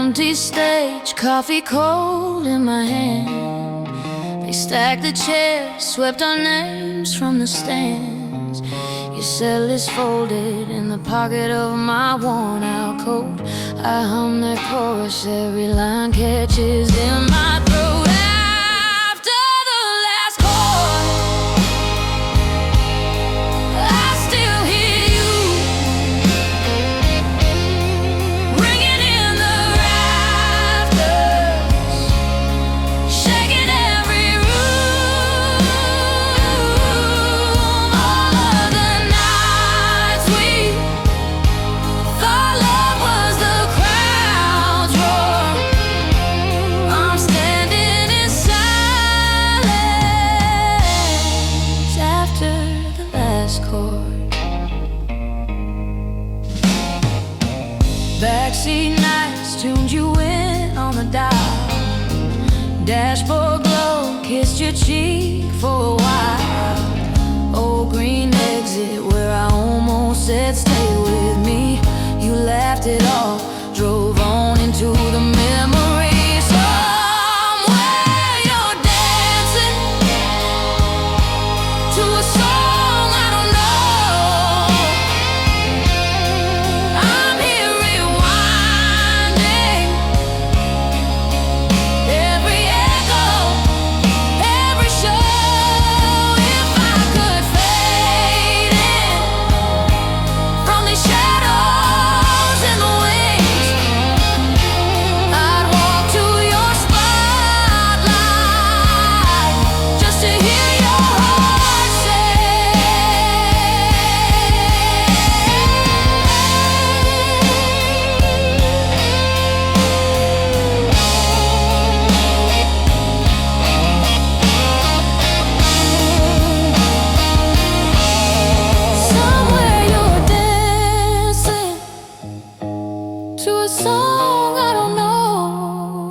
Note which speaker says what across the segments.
Speaker 1: empty stage, coffee cold in my hand. They stacked the chairs, swept our names from the stands. Your cell is folded in the pocket of my worn out coat. I hum that chorus, every line catches in my throat. After the last chord, I still hear you ringing in the rafters, shaking every room. All of the nights we thought love was the crowd's roar. I'm standing in silence after the last chord. Backseat nights tuned you in on the dial. Dashboard glow kissed your cheek for a while. Old green exit where I almost said stay with me. You laughed it off, drove on into the memory. Somewhere you're dancing to a song I don't know. I'm here rewinding every echo, every show. If I could fade in from these shadows and the wings, I'd walk to your spotlight just to hear your heart Somewhere you're dancing to a song I don't know.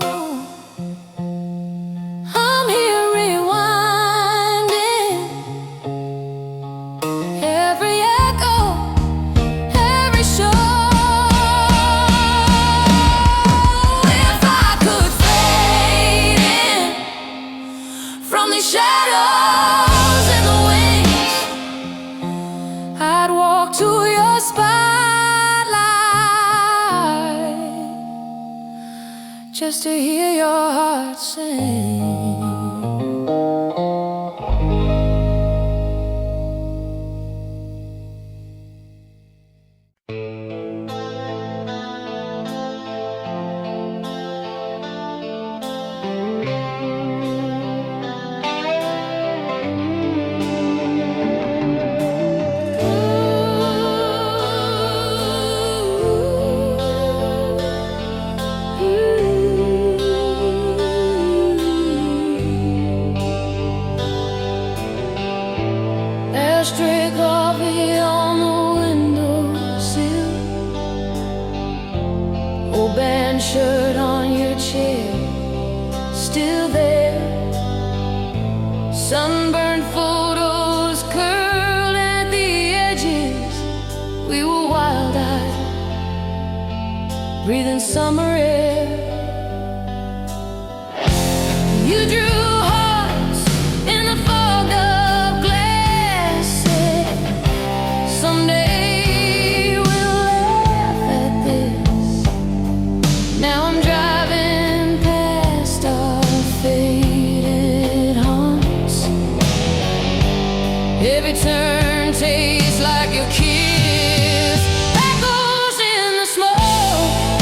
Speaker 1: I'm here rewinding every echo, every show. If I could fade in from these shadows and the wings, I'd walk to your spotlight just to hear your heart sing. Ashtray coffee on the windowsill, old band shirt on your chair, still there. Sunburned photos curled at the edges. We were wild-eyed, breathing summer air. You drew hearts in the fog of glass, said, someday we'll laugh at this. Now I'm driving past our faded haunts. Every turn tastes like your kiss, echoes in the smoke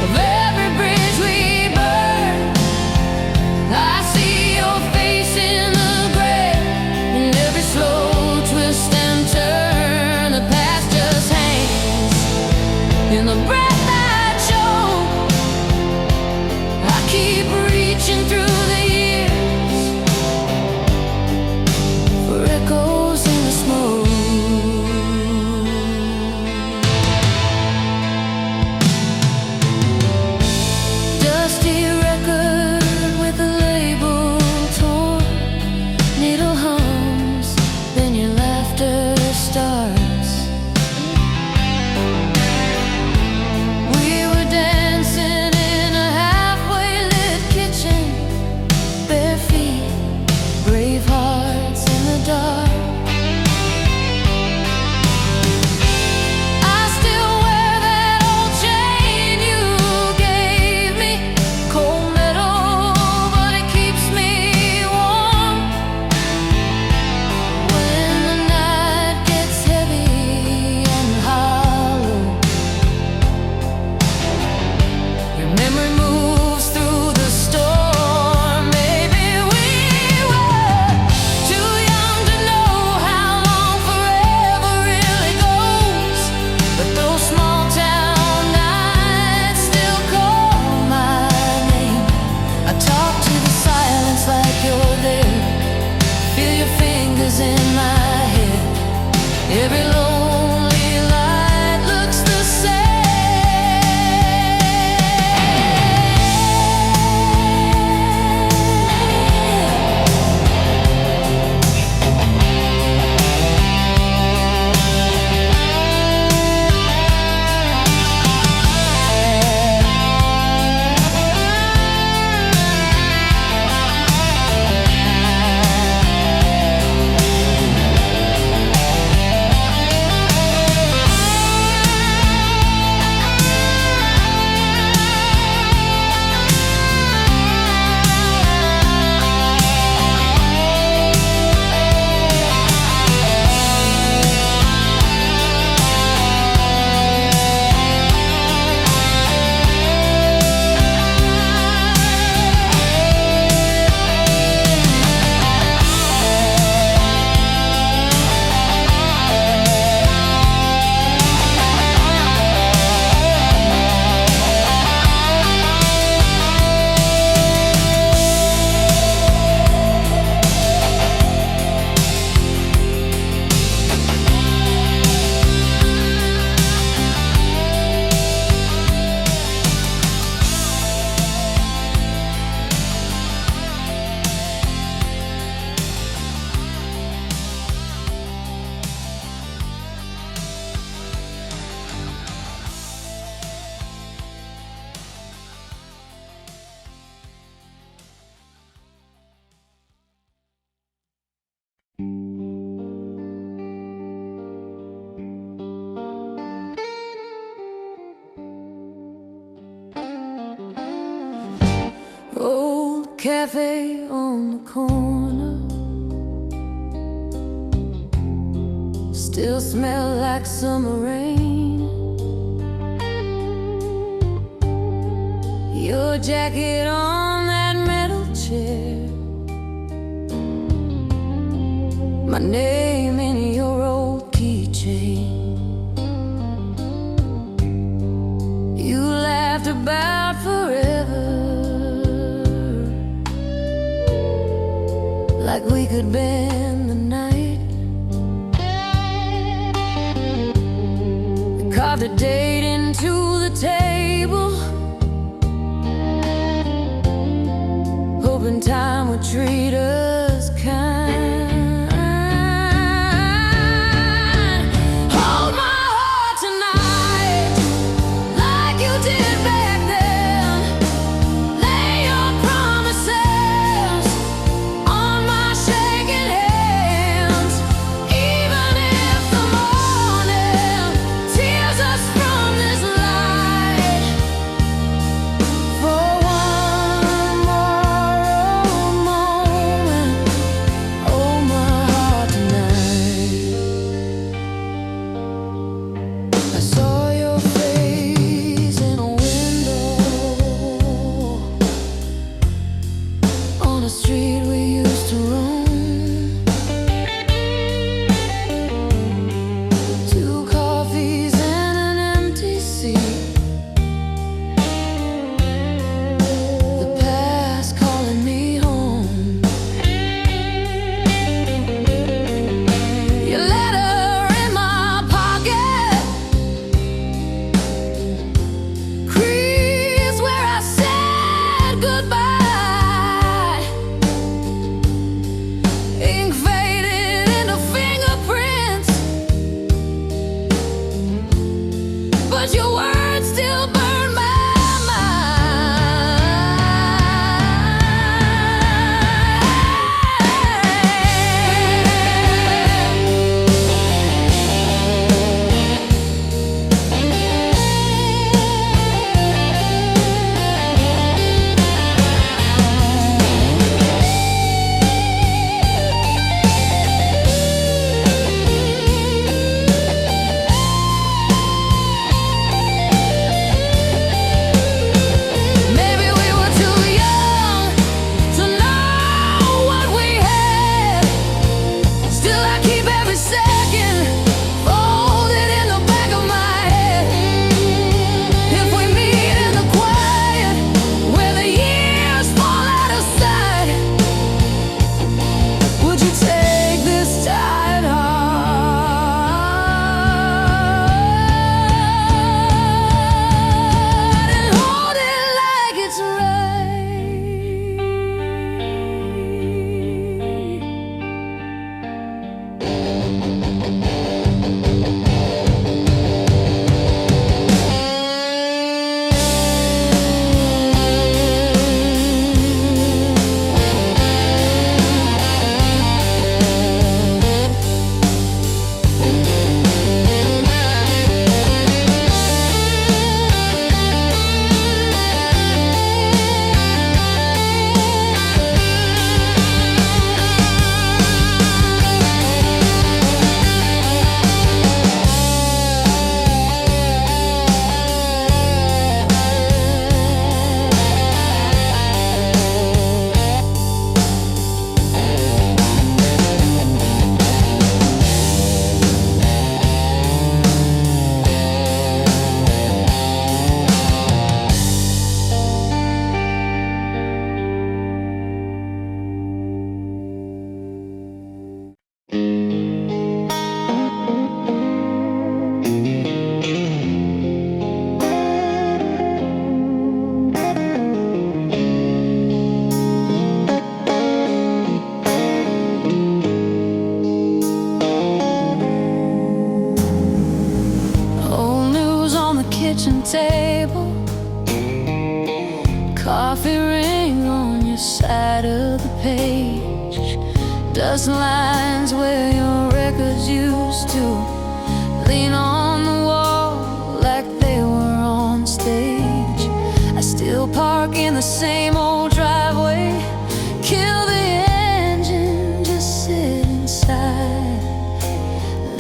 Speaker 1: of every cafe on the corner still smell like summer rain. Your jacket on that metal chair, my name in your old keychain. You laughed about forever, like we could bend the night. We carved a date into the table, hoping time would treat us kind. Hold my heart tonight, like you did back then. Lay your promises on my shaking hands. Even if the morning tears us from this light, for one more moment, oh my heart tonight. I saw your face in a window on a street we used to roam. Two coffees and an empty seat, the past calling me home. Your letter in my pocket, crease where I said goodbye. Ink faded into fingerprints, but your words still burn my Maybe we were too young to know what we had. Still I keep every second folded in the back of my head. If we meet in the quiet where the years fall out of sight, would you take this tired heart and hold it like it's right? Old news on the kitchen table, coffee ring on your side of the page, dust lines where your records used to lean on the wall like they were on stage. I still park in the same old driveway,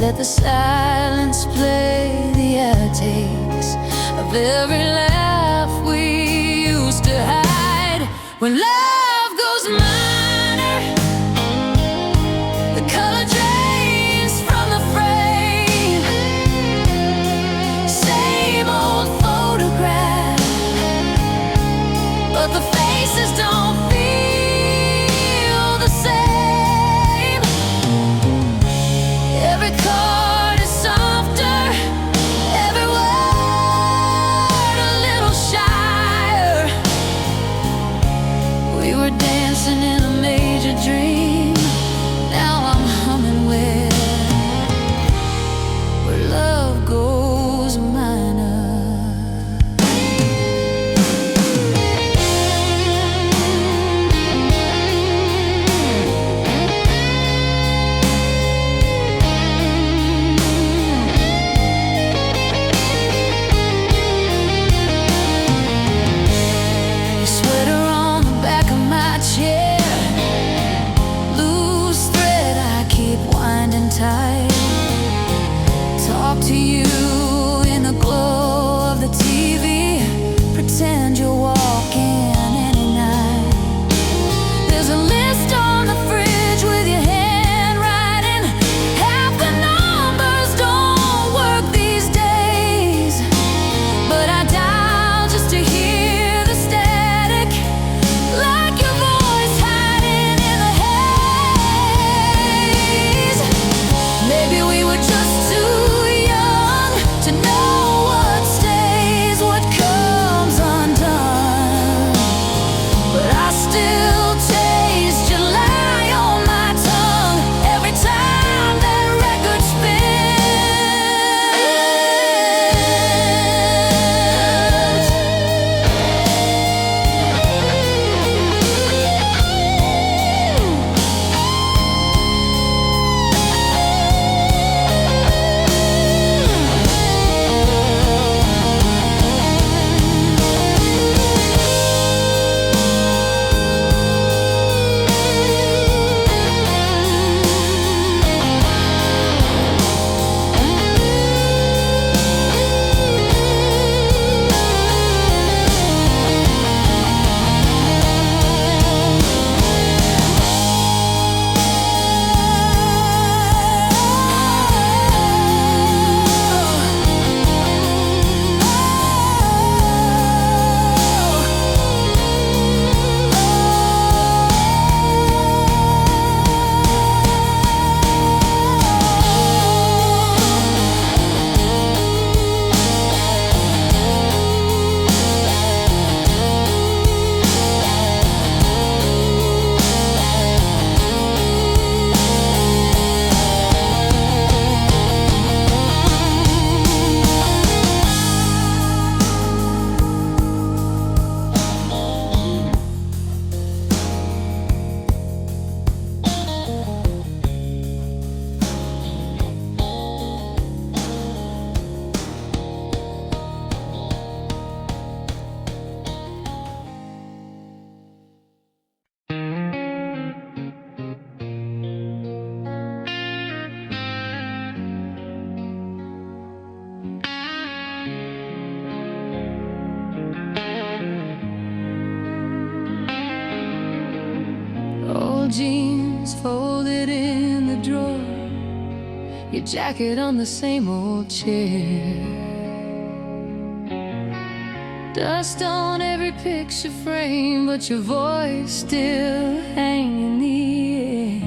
Speaker 1: Let the silence play the outtakes of every laugh we used to hide. When love goes minor, the color drains from the frame. Same old photograph, but the faces don't feel the same. Every chord is softer, every word a little shyer. We were dancing in a major dream. Now I'm humming where love goes minor. Talk to you in the glow of the TV. Pretend you're walking any night. There's a list on the fridge with your handwriting. Half the numbers don't work these days, but I dial just to hear the static, like your voice hiding in the haze. Maybe we were just too young to know what stays, what comes undone. But I still taste July on my tongue every time that record jeans folded in the drawer, your jacket on the same old chair, dust on every picture frame, but your voice still hanging in the air.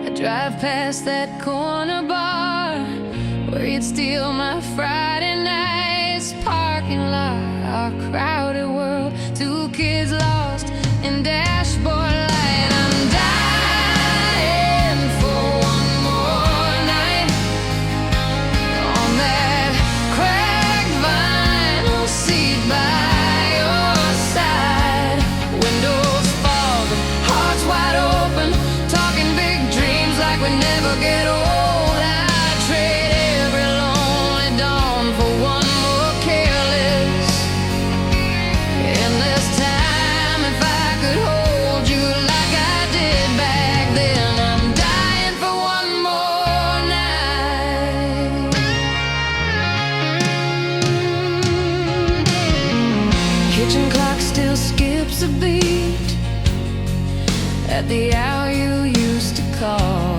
Speaker 1: I drive past that corner bar where you'd steal my Friday nights, parking lot, our crowded world, two kids lost in dashboard light. I'm dying for one more night on that cracked vinyl seat by your side. Windows fog, hearts wide open, talking big dreams like we never get old. I'd trade every lonely dawn for one more careless, endless time if I could hold you like I did back then. I'm dying. at the hour you used to call.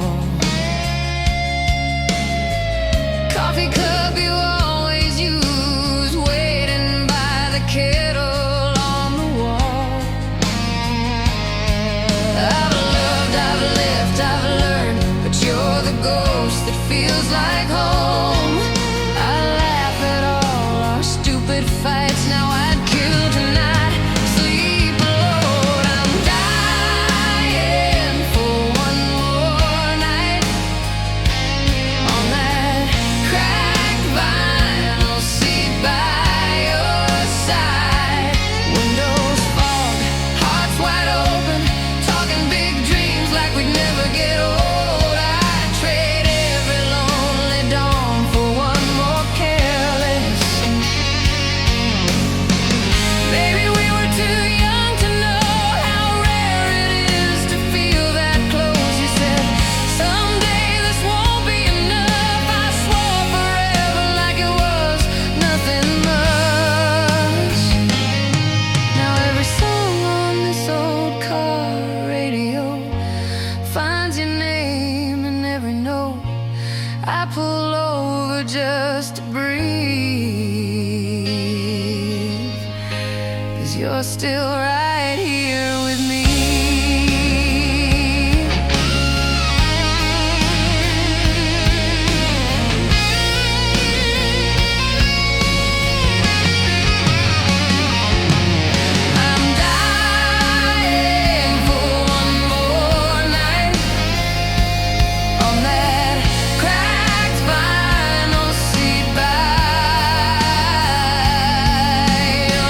Speaker 1: Coffee cup you always use, waiting by the kettle on the wall. I've loved, I've left, I've learned, but you're the ghost that feels like home. I laugh at all our stupid fights, now I'd kill tonight, sleep alone. I'm dying for one more night on that cracked vinyl seat by your side. Windows fog, hearts wide open, talking big dreams like we'd never get old. I'd trade every lonely dawn for one more careless. Maybe we were too young to know how rare it is to feel that close. You said, someday this won't be enough. I swore forever like it was nothing much. Now every song on this old car radio finds your name in every note. I pull over just to breathe, 'cause you're still right here with me. I'm dying for one more night on that cracked vinyl seat by your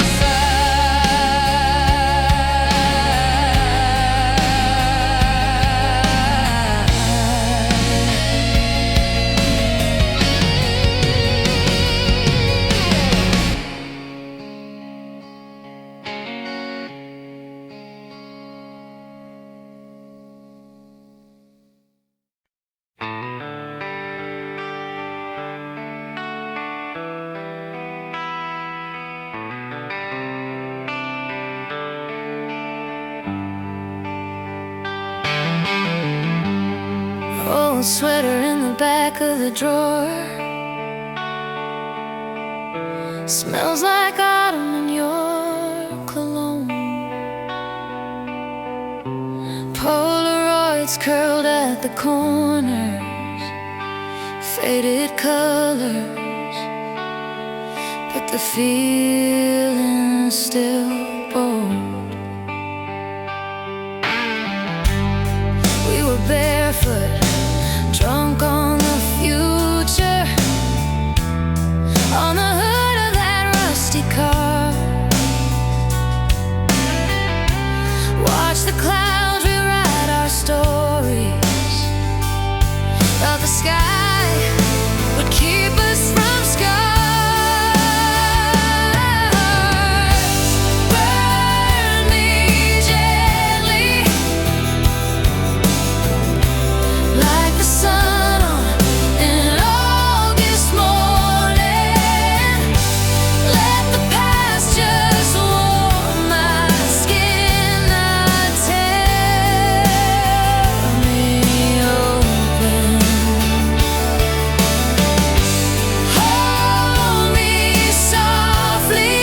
Speaker 1: old sweater in the back of the drawer smells like autumn in your cologne. Polaroids curled at the corners, faded colors, but the feeling's still bold. We were barefoot, drunk on the future, on the hood of that rusty car. Watch the clouds rewrite our stories, thought the sky would keep us from scars. Burn me gently, like the sun on an August morning. Let the past just warm my skin, not tear me open. Hold me softly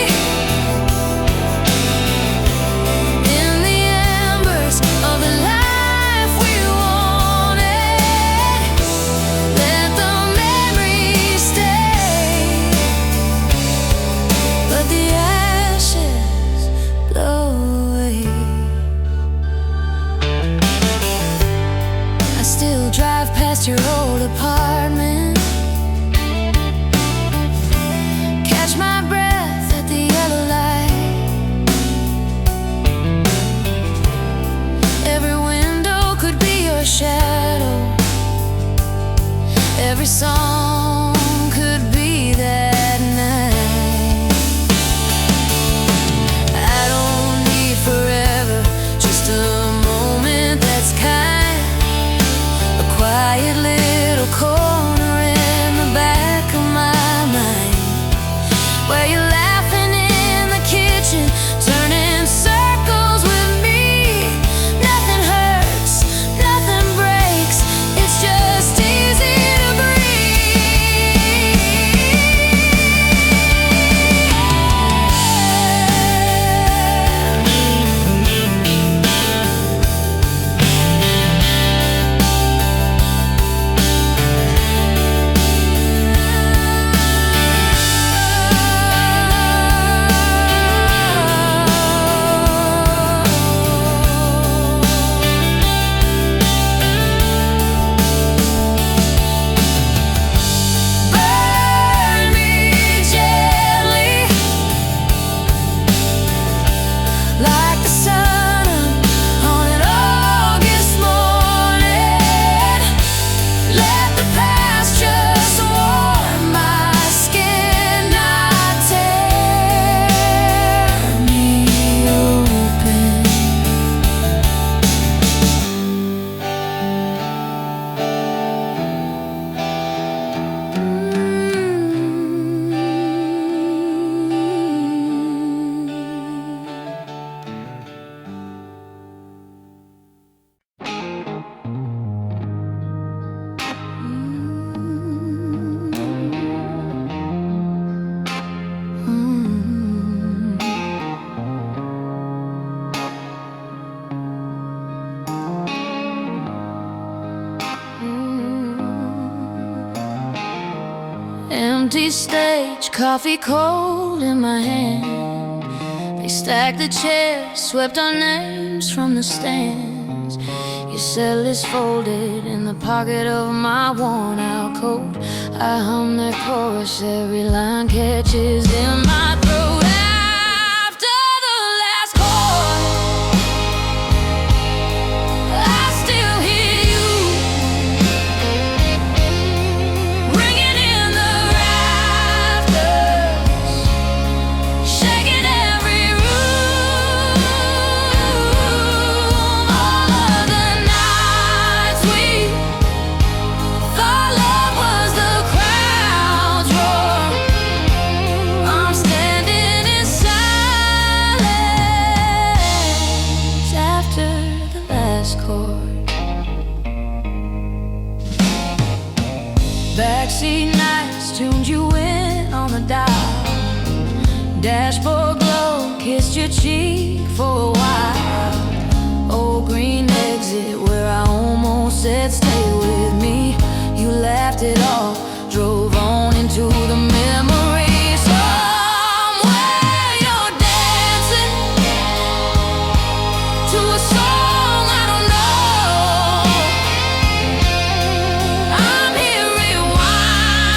Speaker 1: in the embers of the life we wanted. Let the memories stay, but the ashes blow away. I still drive past your old apartment, catch my breath at the yellow light. Every window could be your shadow, every song could be that night. I don't need forever, just a moment that's kind, a quiet little corner in the back of my mind, where you're laughing in the kitchen, turning circles with me. Nothing hurts Empty stage, coffee cold in my hand. They stacked the chairs, swept our names from the stands. Your cell is folded in the pocket of my worn out coat. I hum that chorus, every line catches in my throat. After the last chord, I still hear you ringing in the rafters, shaking every room. All of the nights we thought love was the crowd's roar. I'm standing in silence after the last chord. Backseat nights tuned you in on the dial. Dashboard glow kissed your cheek for a while. Old green exit where I almost said stay with me. You laughed it off, drove on into the memory. Somewhere you're dancing to a song I don't know. I'm here rewinding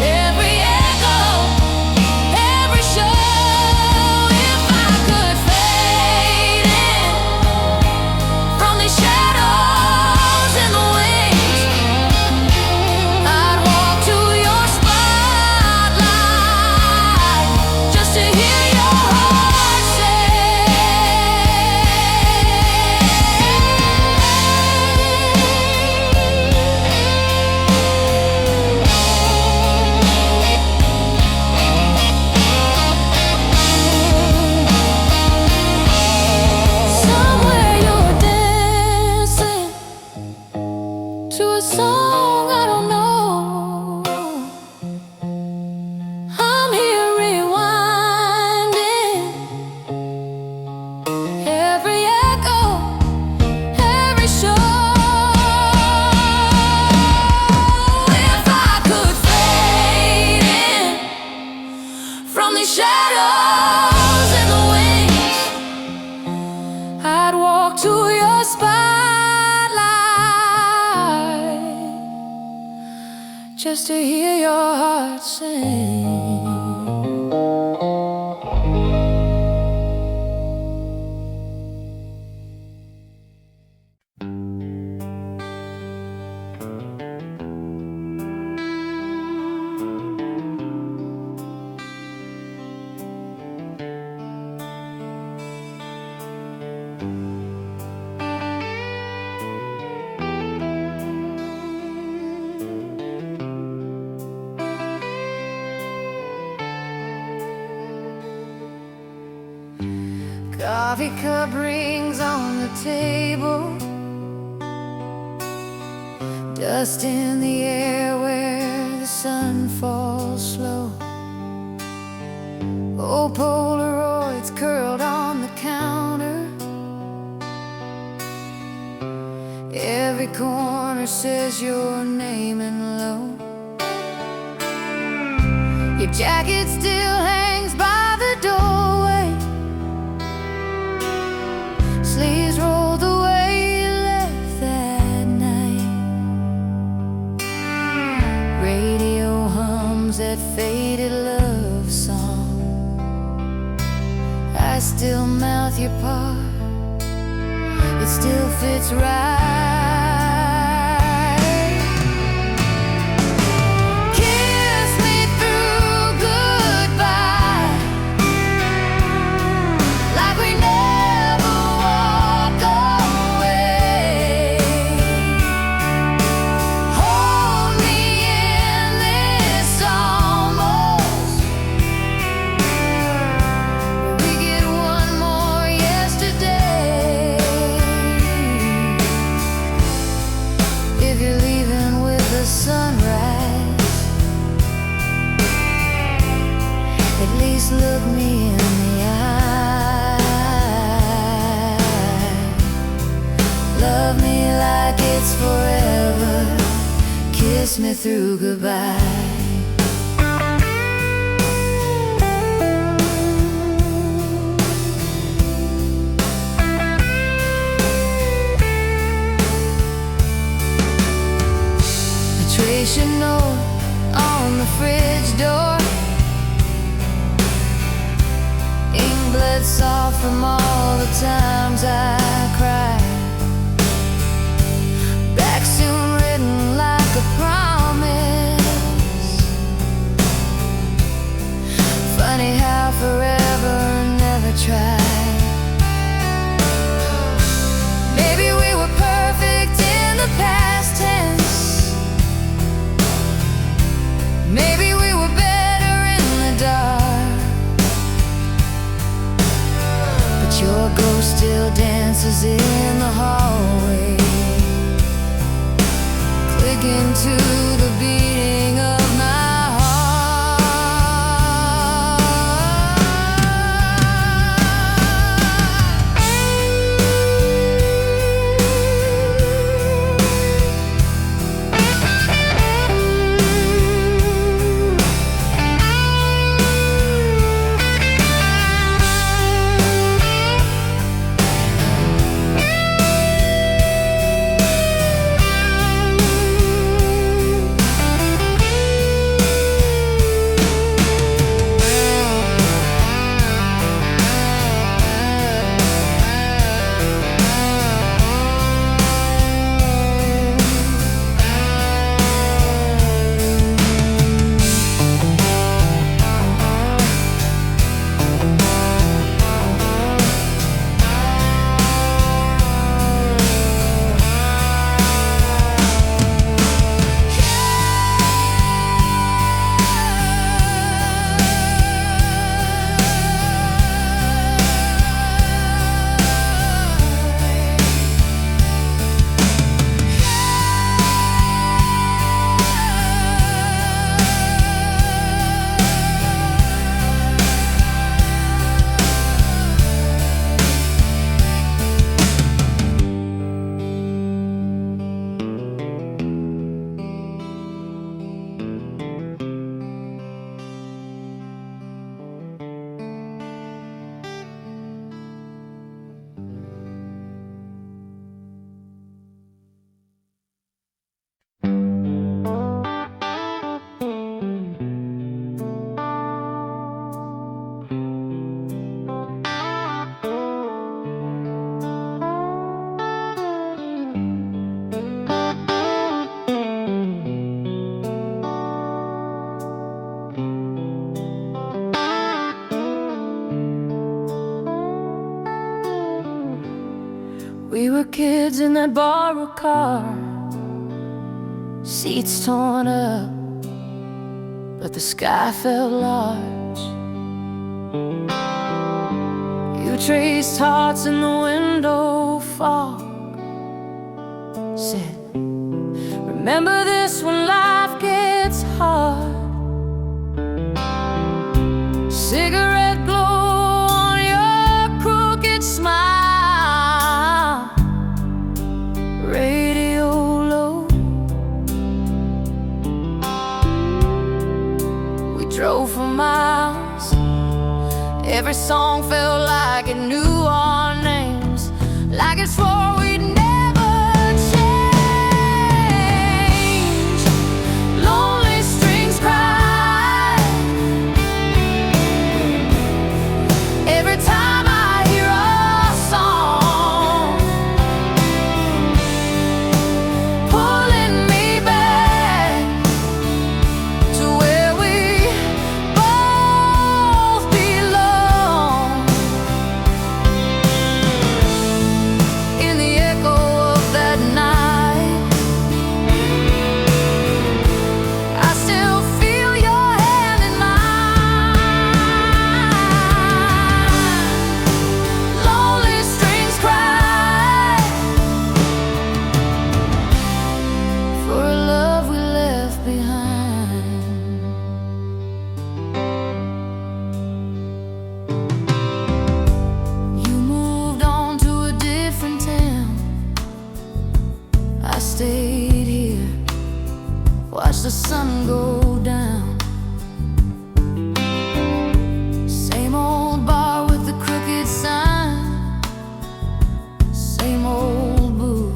Speaker 1: every echo, every show. If I could fade in from these shadows and the wings, I'd walk to your spotlight just to hear your heart say. Somewhere you're dancing to a song I don't know. I'm here rewinding every echo, every show. If I could fade in from these shadows and the wings, I'd walk to your spotlight just to hear your heart sing. Coffee cup rings on the table, dust in the air where the sun falls slow. Old Polaroids curled on the counter, every corner says your name in low. Your jacket still hangs by the doorway, sleeves rolled the way you left that night. Radio hums that faded love song. I still mouth your part, it still fits right. Kiss me through goodbye, like we never walk away. Hold me in this almost, we get one more yesterday. If you're leaving with the sunrise, at least look me in the eye. Love me like it's forever, kiss kiss me through goodbye. Trace your note on the fridge door, ink bled soft from all the times I cried. Back soon written like a promise. Funny how forever never tried. Maybe we were perfect in the past tense. Maybe we were better in the dark, but your ghost still dances in the hallway, clicking to the beating of my heart. We were kids in that borrowed car, seats torn up, but the sky felt large. You traced hearts in the window fog, said, remember this when life gets hard. Cigarette glow on your crooked smile. Radio low, we drove for miles. Every song felt like it knew our names, like it swore we'd never change. Lonely strings cry every time I hear a song, pulling me back to where we both belong. In the echo of that night, I still feel your hand in mine. Lonely strings cry for a love we left behind. You moved on to a different town. I stayed here, watched watch the sun go down. Same old bar with the crooked sign, same old booth,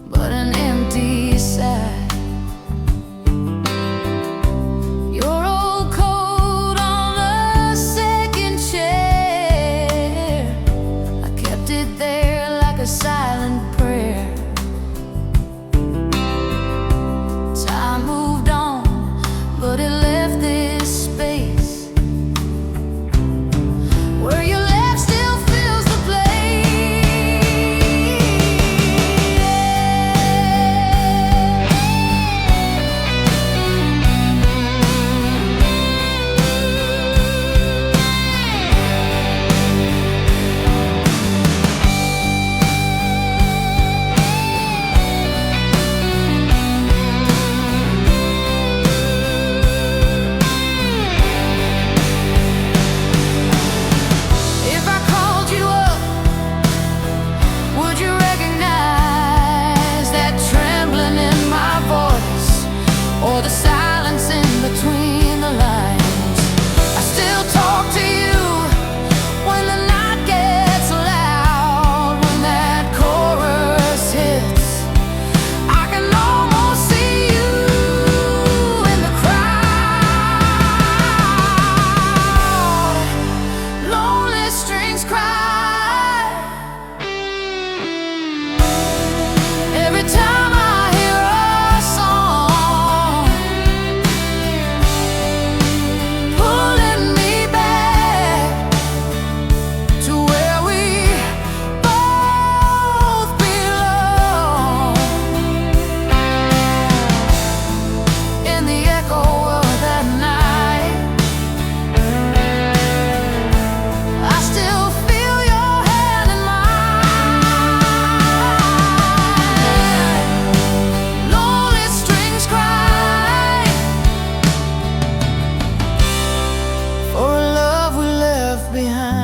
Speaker 1: but an empty side. Your old coat on the second chair, I kept it there like a silent prayer. Time moved on, but it left this space where your laugh still fills the or the silence in between the lines. I still talk to you when the night gets loud. When that chorus hits, I can almost see you in the crowd. Lonely strings cry every time I hear a song, pulling me back to where we both belong. In the echo of that night, I still feel your hand in mine. Lonely strings cry for a love we left behind.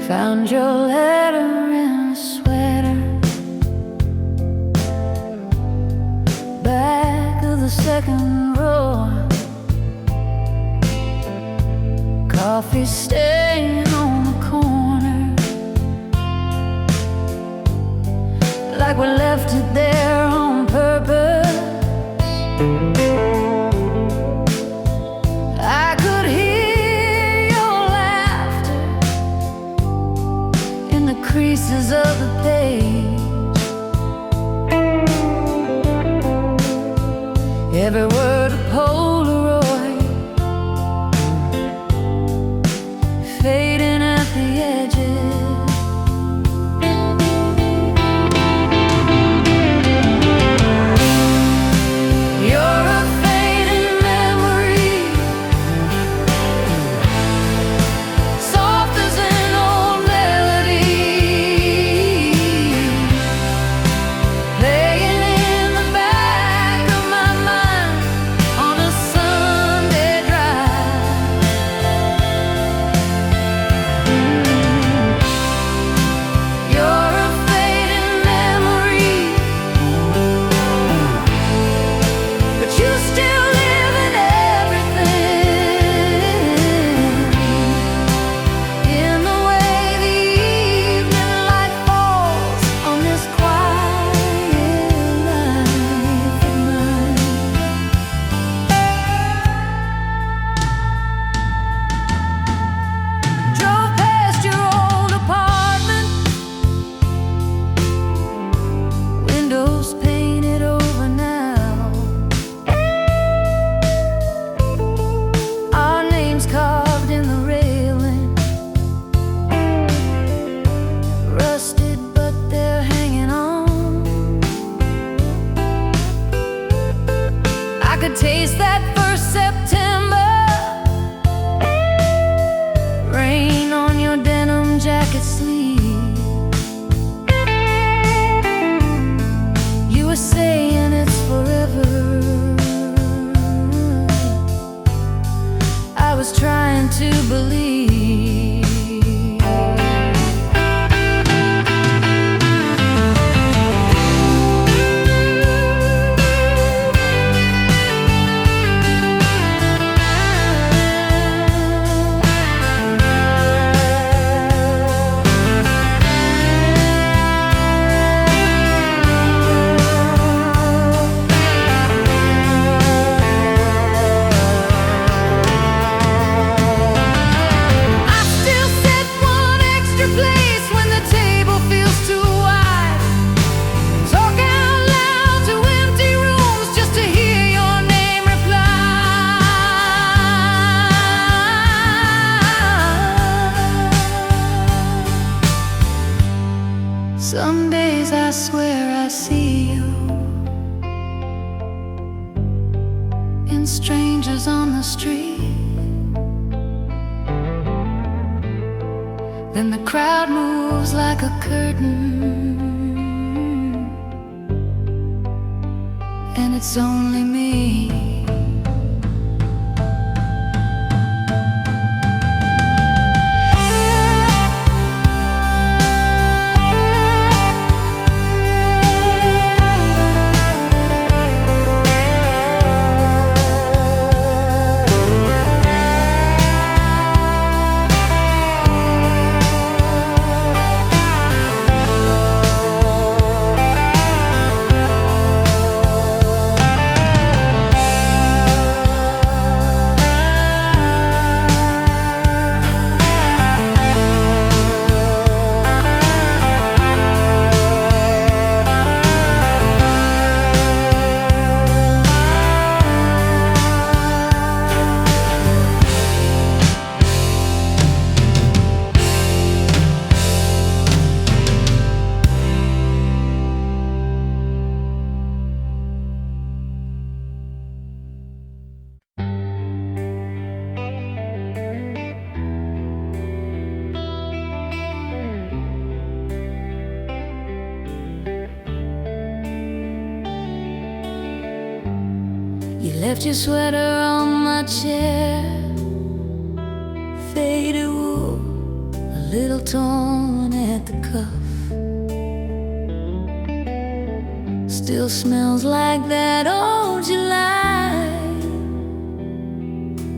Speaker 1: Found your letter in a sweater, back of the second row. Coffee stain on the corner, like we left it there on purpose. I could hear your laughter in the creases of the page. Every word a Polaroid, fading at the edges. You're a fading memory, soft as an old melody, playing in the back of my mind days I swear I see you in strangers on the street. Then the crowd moves like a curtain, and it's only me. You left your sweater on my chair, faded wool, a little torn at the cuff. Still smells like that old July,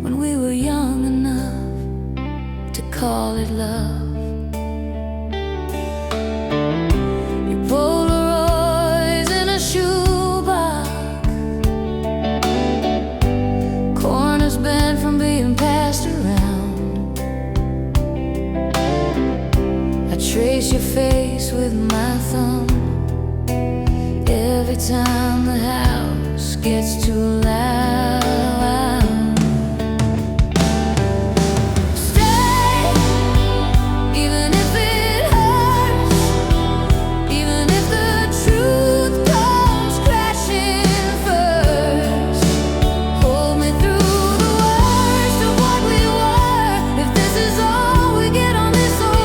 Speaker 1: when we were young enough to call it love. Trace your face with my thumb every time the house gets too loud. Stay, even if it hurts, even if the truth comes crashing first. Hold me through the worst of what we were, if this is all we get on this old.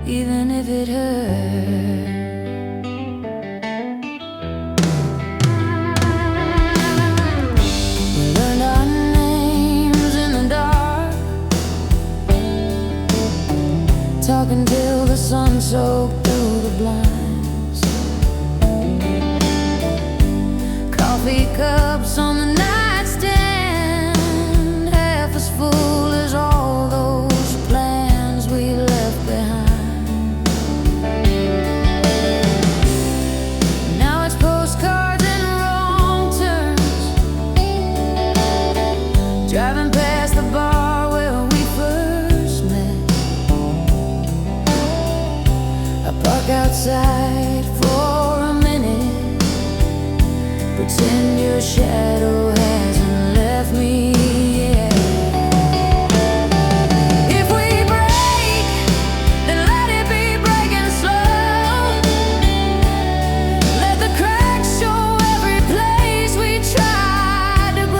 Speaker 1: Even if it hurts. We learned our names in the dark, talking till the sun soaked through the blinds. Coffee cups on the nightstand, half as full as all those plans we left behind. Driving past the bar where we first met, I park outside for a minute, pretend your shadow hasn't left me yet. If we break, then let it be breaking slow. Let the cracks show every place we tried to grow.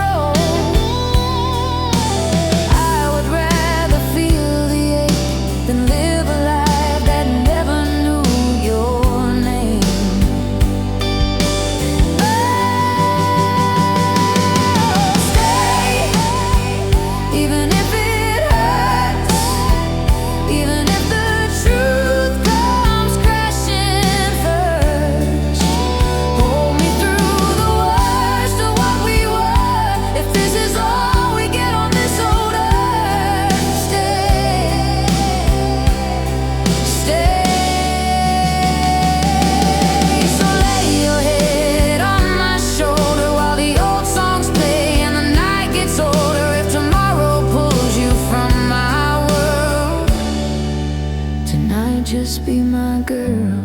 Speaker 1: Just be my girl.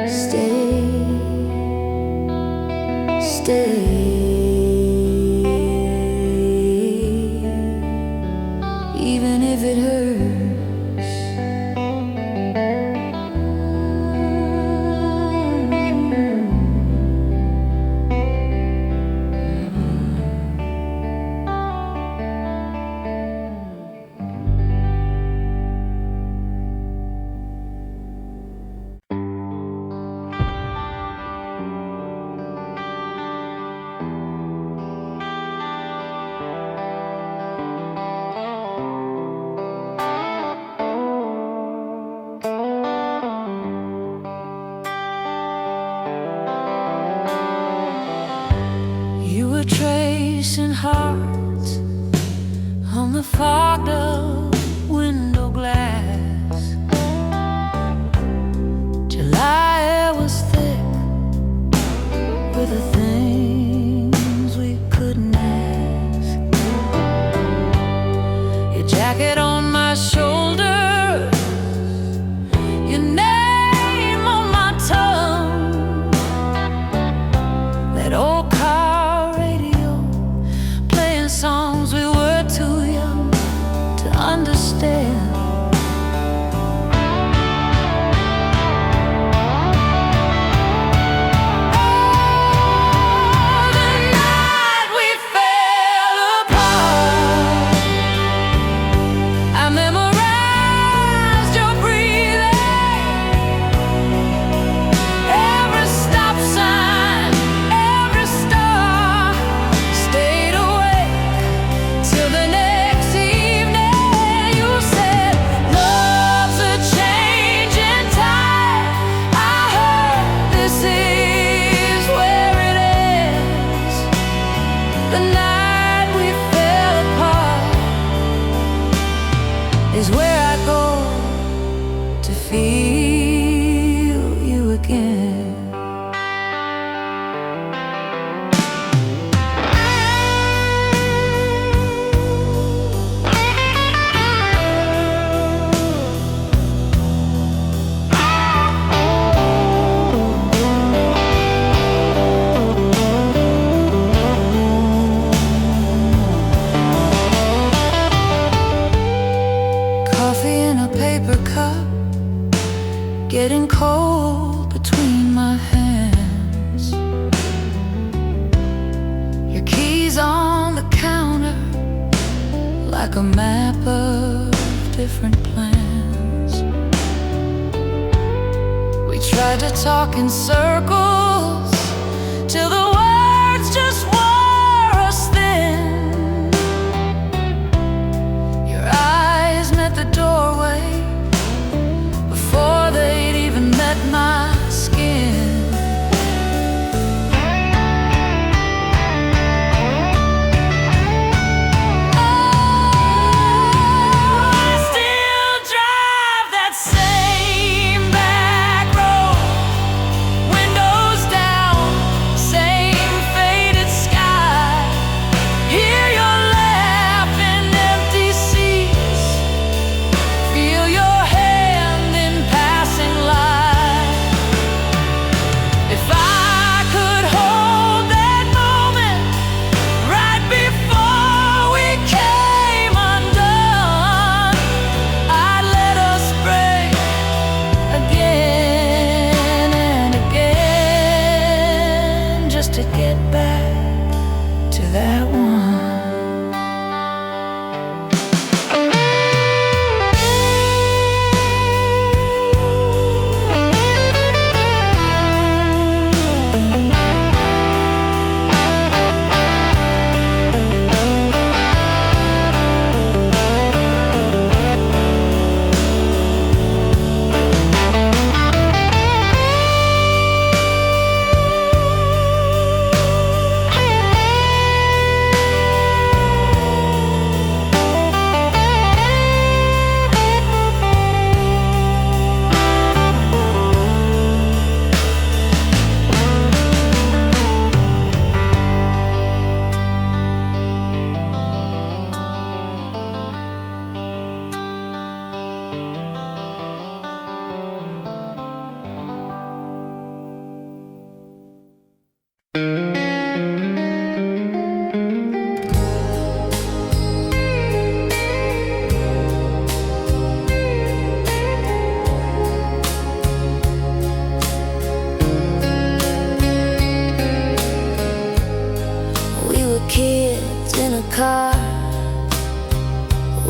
Speaker 1: Stay, stay. even if it hurts. You were tracing hearts on the fogged up window glass. July air was thick with the things we couldn't ask. Your jacket on my shoulder, your name on my tongue. That old car radio playing songs we were too young to understand. Is where I go to feel you again. Coffee in a paper cup, getting cold between my hands. Your keys on the counter, like a map of different plans. We tried to talk in circles till the words just wore us thin. Your eyes met the doorway before they'd even met my skin. I still drive that same back road, windows down, same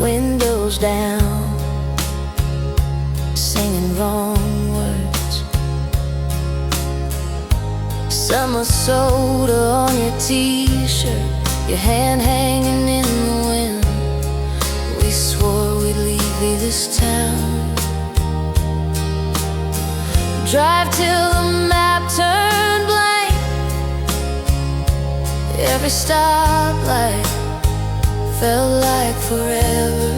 Speaker 1: windows down, singing wrong words. Summer soda on your t-shirt, your hand hanging in the wind. We swore we'd leave this town, drive till the map turned blank. Every stoplight felt like forever.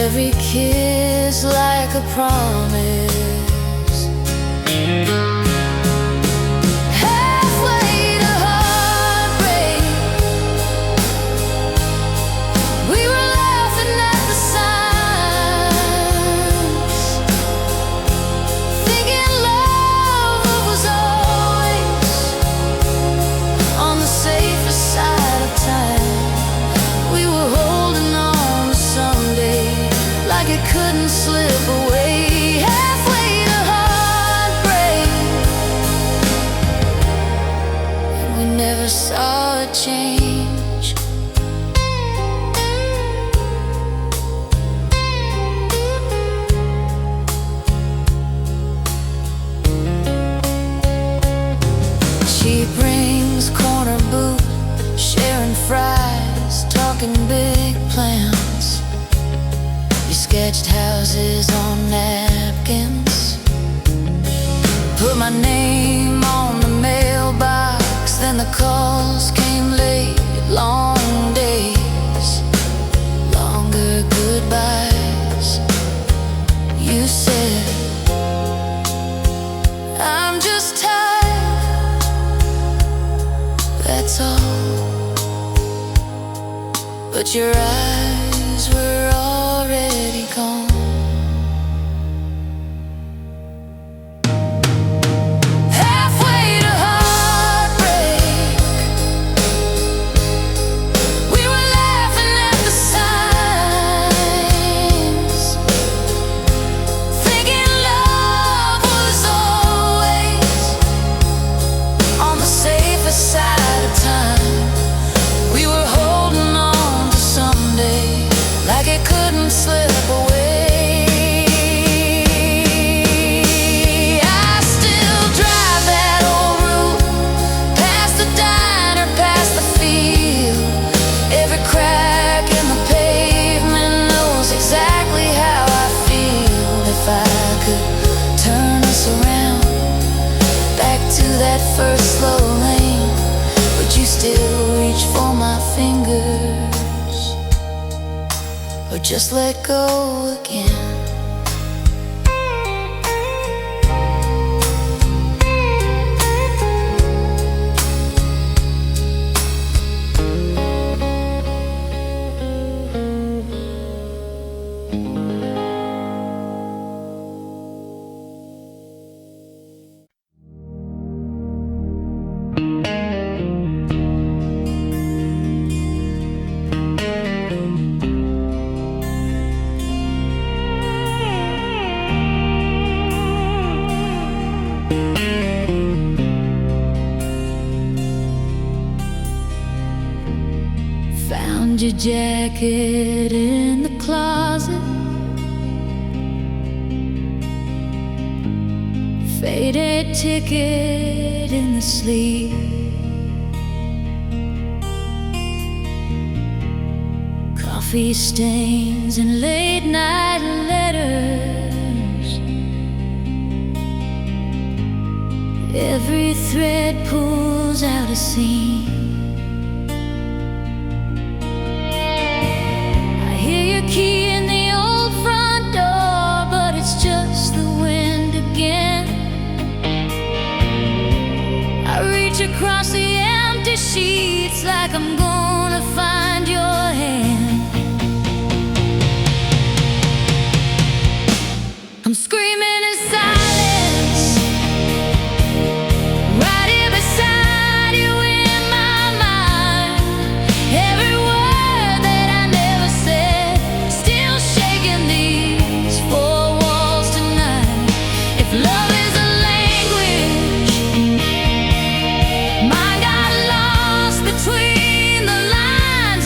Speaker 1: Every kiss like a promise. Halfway to heartbreak, we were laughing at the signs, thinking love was always on the safer side of time. We were holding on to someday like it couldn't slip away. Halfway to heartbreak, and we never saw it change. Cheap rings, corner booth, sharing fries, talking big plans. You sketched houses on napkins, put my name on the mailbox. Then the calls came late, long days, longer goodbyes. You said, I'm just tired, that's all. But your eyes were already gone. Halfway to heartbreak, we were laughing at the signs, thinking love was always on the safer side of time. We were holding on to someday like it couldn't slip away. I still drive that old route, past the diner, past the field. Every crack in the pavement knows exactly how I feel. If I could turn us around, back to that first slow lane, would you still reach for my fingers, or just let go again? Found your jacket in the closet, faded ticket in the sleeve. Coffee stains and late night letters. Every thread pulls out a seam. Key in the old front door, but it's just the wind again. I reach across the empty sheets like I'm gonna find your hand. I'm screaming in silence, right here beside you in my mind. Every word that I never said, still shaking these four walls tonight. If love is a language, mine got lost between the lines.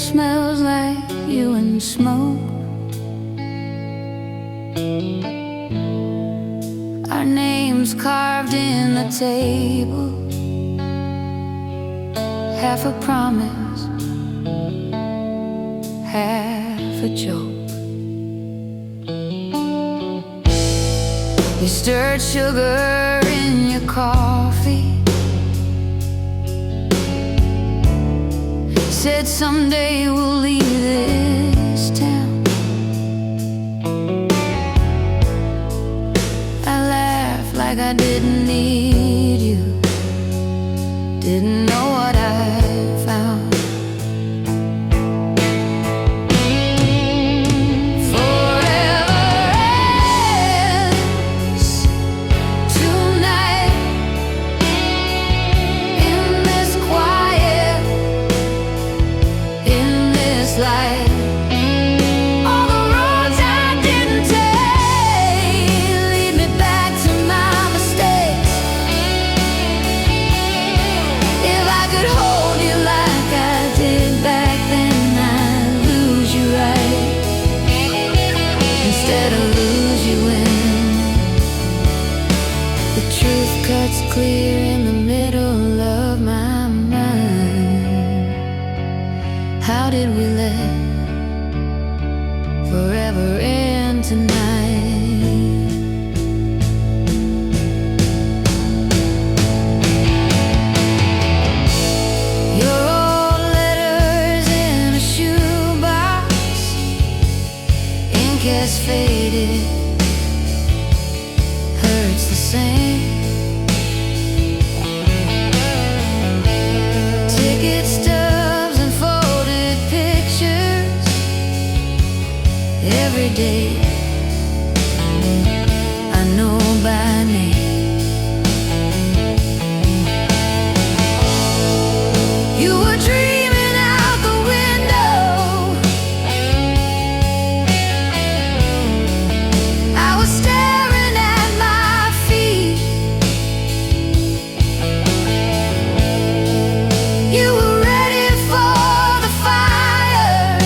Speaker 1: smells like you and smoke. Our names carved in the table, half a promise, half a joke. You stirred sugar in your coffee, said someday we'll leave this town. I laughed like I didn't need you, didn't know what I found. All the roads I didn't take lead me back to my mistakes. If I could hold you like I did back then, I'd lose you right instead of lose you when the truth cuts clear in the middle of my mind. How did we let forever end tonight? Your old letters in a shoebox, ink has faded, hurts the same. Ticket stubs and folded pictures every day I know by name. You were dreaming out the window, I was staring at my feet. You were ready for the fire,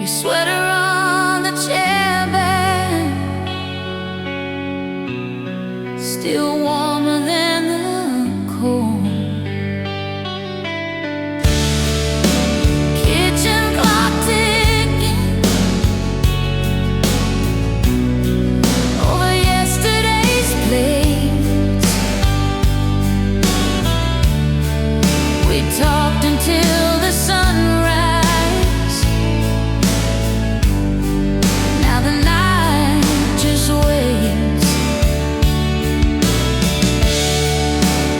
Speaker 1: Your sweater on the chair back, still warmer than the cold. Kitchen clock ticking over yesterday's plates. We talked until the sunrise. Now the night just waits.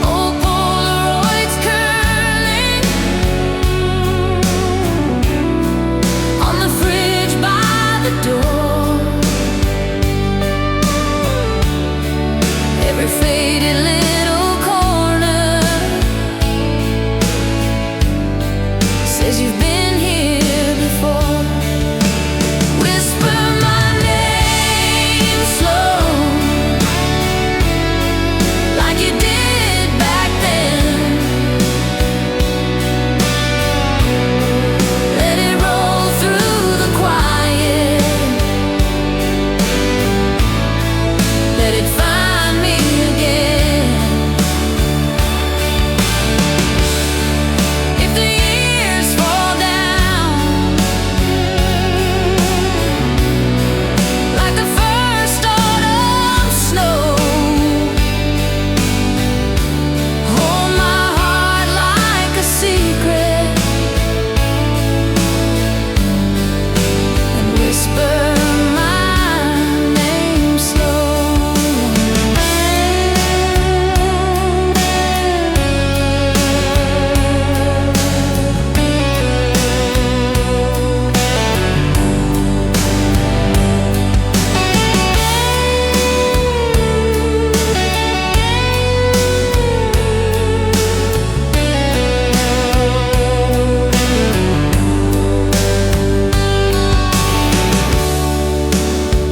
Speaker 1: Old Polaroids curling on the fridge by the door. Every faded little corner says you've been here before. Whisper my name slow, like you did back then. Let it roll through the quiet. Let it find me again. If the years fall down like the first autumn snow, hold my heart like a secret and whisper my name slow.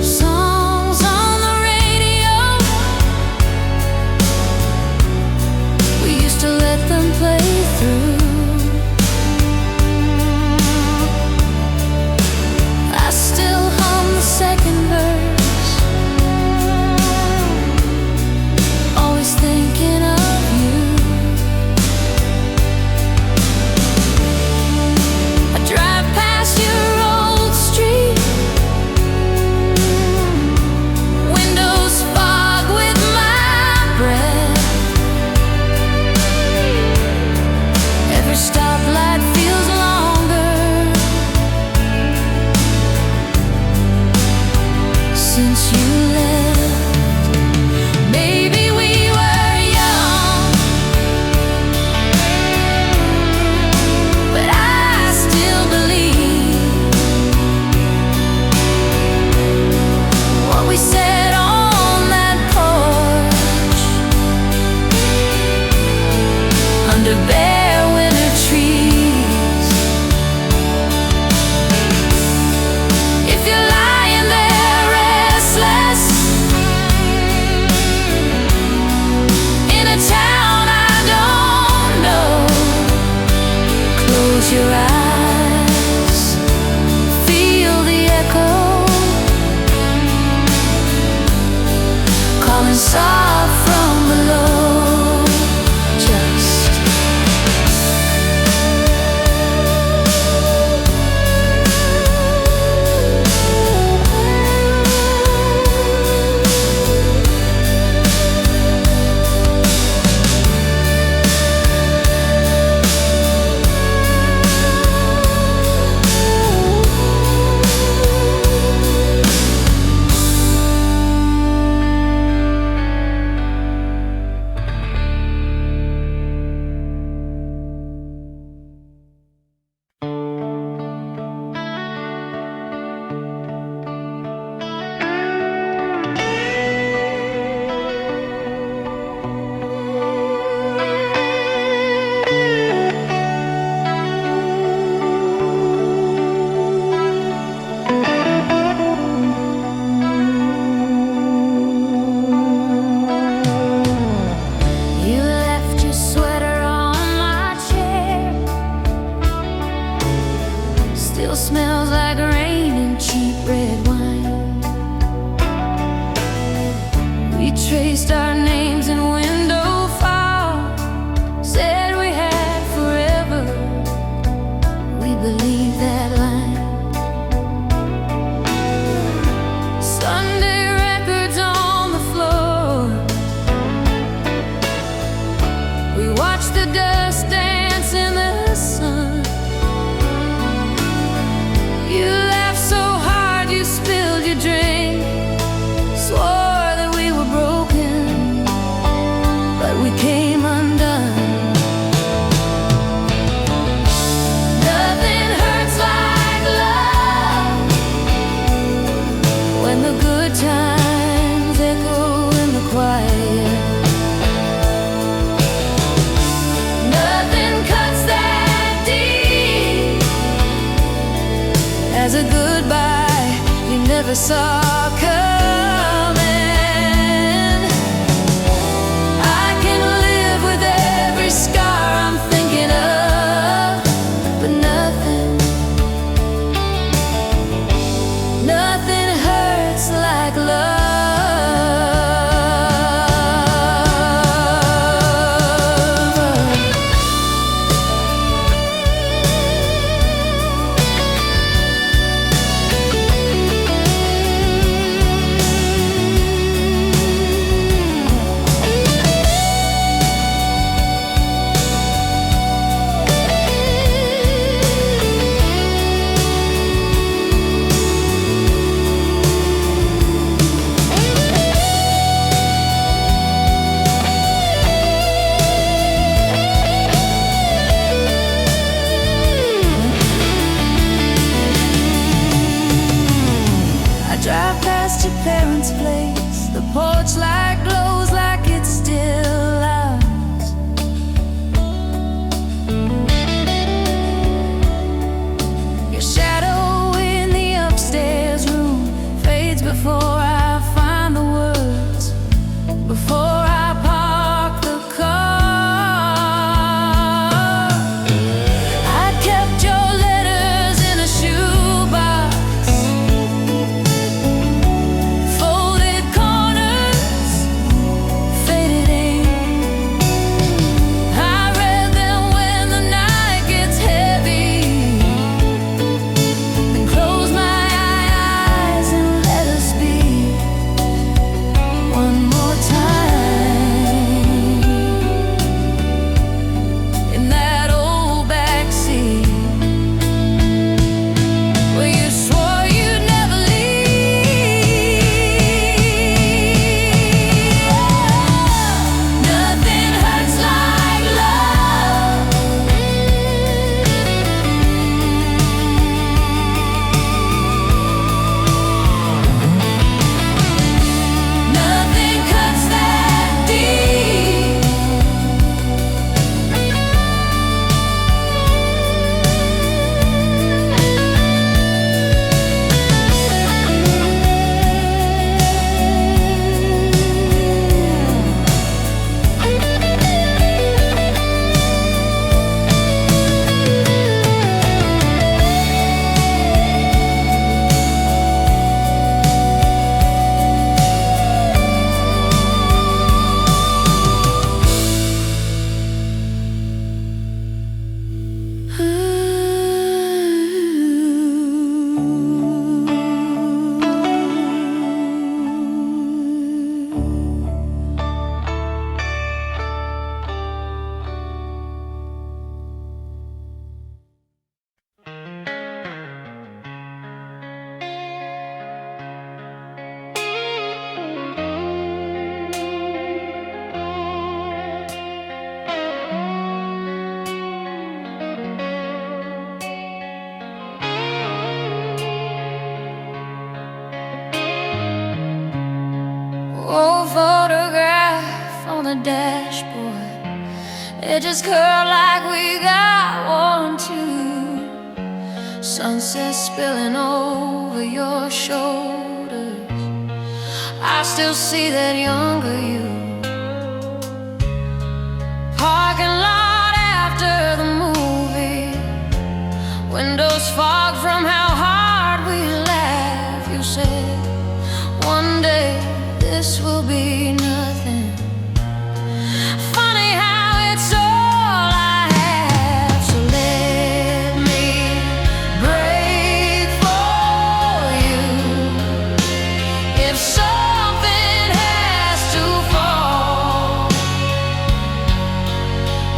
Speaker 1: Songs on the radio, we used to let them play through. I still hum the second verse, always thinking of you. I drive past your old street, windows fog with my breath. Every stoplight feels longer since you left. Maybe we were young, but I still believe what we said on that porch under bare winter trees. If you're lying there restless in a town I don't know, close your eyes, feel the echo calling soft from below. Just still smells like rain. red wine. We traced our names in window file, said we had forever. We believed that line. Sunday records on the floor, we watched the dust dance in the sun. You laughed so hard you spilled your drink, swore that we were broken, but we came undone. Nothing hurts like love, when the good times echo in the quiet. Nothing cuts that deep as a goodbye you never saw coming. I can live with every scar I'm thinking of, but nothing hurts like love. Drive past your parents' place, the porch light glows like it's still ours. Your shadow in the upstairs room fades before I find the words, before I park the car. I kept your letters in a shoebox, old photograph on the dashboard, it just curled like we got one too. Sunset spilling over your shoulders, I still see that younger you. Parking lot after the movie, windows fog from how hard we laughed. this will be nothing. Funny how it's all I have. So let me break for you. If something has to fall,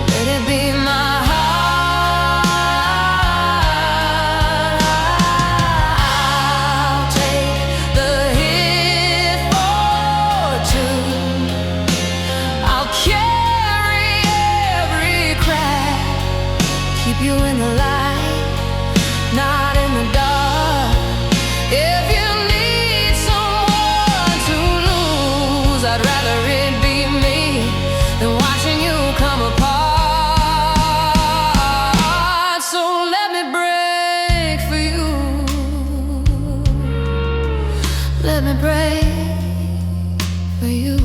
Speaker 1: let it be my keep you in the light, not in the dark. If you need someone to lose, I'd rather it be me than watching you come apart. So let me break for you. Let me break for you.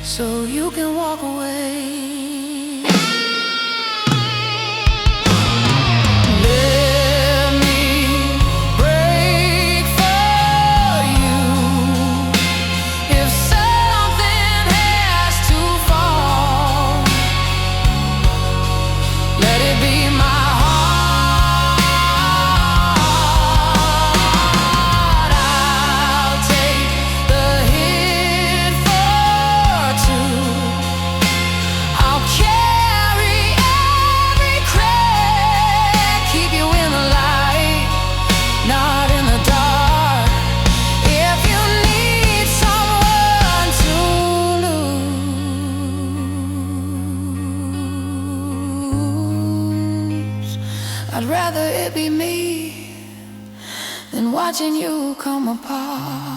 Speaker 1: So you can walk away. Let me break for you. If something has to fall, let it be my heart. I'll take the hit for two. I'll carry every crack, keep you in the light, not in the dark. If you need someone to lose, I'd rather it be me than watching you come apart.